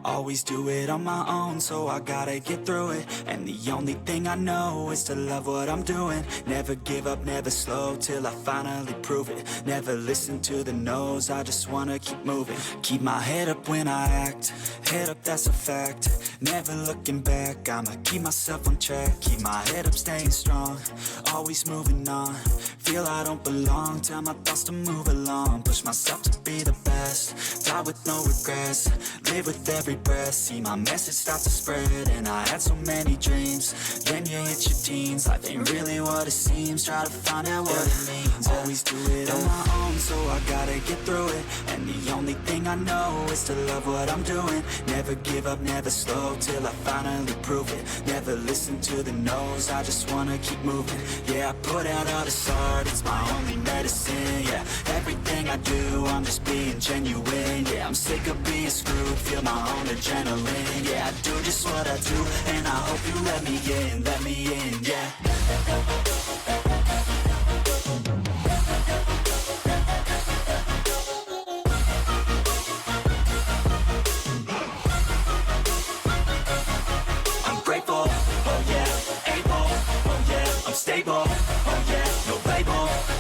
Always do it on my own, so I gotta get through it. And the only thing I know is to love what I'm doing. Never give up, never slow, till I finally prove it. Never listen to the no's, I just wanna keep moving. Keep my head up when I act, head up, that's a fact. Never looking back, I'ma keep myself on track. Keep my head up, staying strong, always moving on. Feel I don't belong, tell my thoughts to move along. Push myself to be the best, die with no regrets. Live with every breath, see my message start to spread. And I had so many dreams, then you hit your teens. Life ain't really what it seems, try to find out what it means. Always do it on my own, so I gotta get through it. And the only thing I know is to love what I'm doing. Never give up, never slow, till I finally prove it. Never listen to the no's, I just wanna keep moving. Yeah, I put out all this art, it's my only medicine. Yeah, everything I do, I'm just being genuine. Yeah, I'm sick of being screwed, feel my own adrenaline. Yeah, I do just what I do, and I hope you let me in, yeah. I'm grateful, oh yeah, able, oh yeah, I'm stable, oh yeah, no label,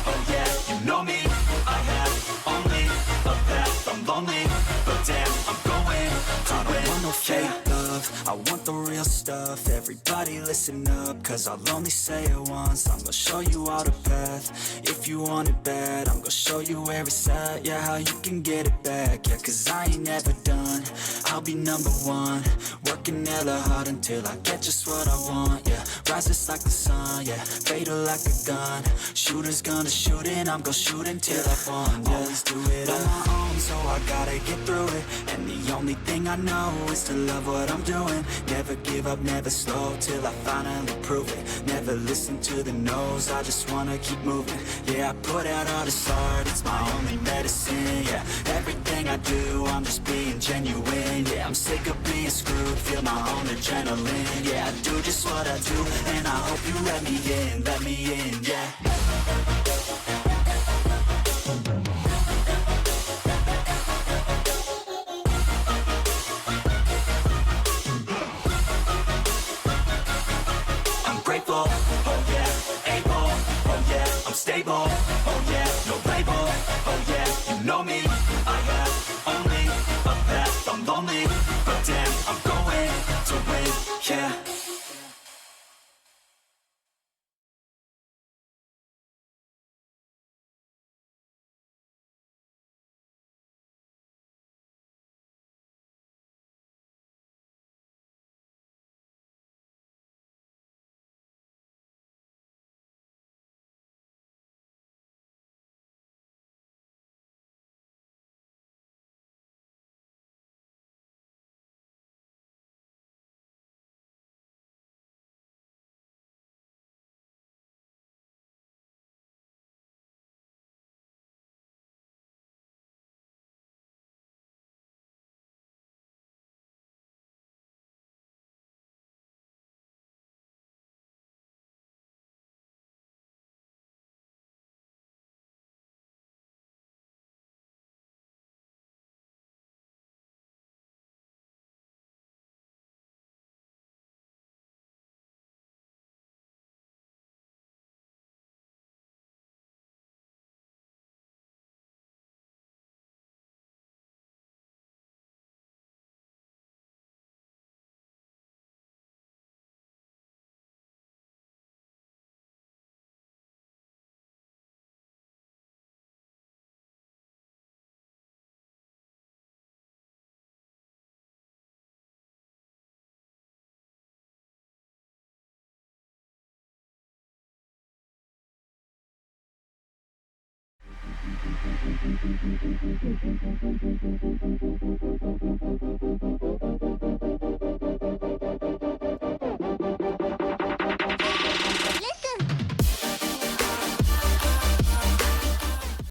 oh yeah, you know me, I have only a path, I'm lonely, but damn, I'm going to win. I don't want no fake love, I want the real stuff. Everybody listen up, cause I'll only say it once. I'm gonna show you all the path, if you want it bad. I'm gonna show you where it's at, yeah, how you can get it back. Yeah, cause I ain't never done, I'll be number one. Working hella hard until I get just what I want, yeah. Rises like the sun, yeah, fatal like a gun. Shooters gonna shoot and I'm gonna shoot until I won, yeah. Always do it on my own, so I gotta get through it. And the only thing I know is to love what I'm doing. Never give up, never slow, till I finally prove it. Never listen to the no's, I just wanna keep moving. Yeah, I put out all this art, it's my only medicine. Yeah, everything I do, I'm just being genuine. Yeah, I'm sick of being screwed, feel my own adrenaline. Yeah, I do just what I do, and I hope you let me in, yeah. I'm grateful, oh yeah, able, oh yeah, I'm stable, oh yeah, no label, oh yeah, you know me, I have only a path, I'm lonely, but damn, I'm going to win, yeah.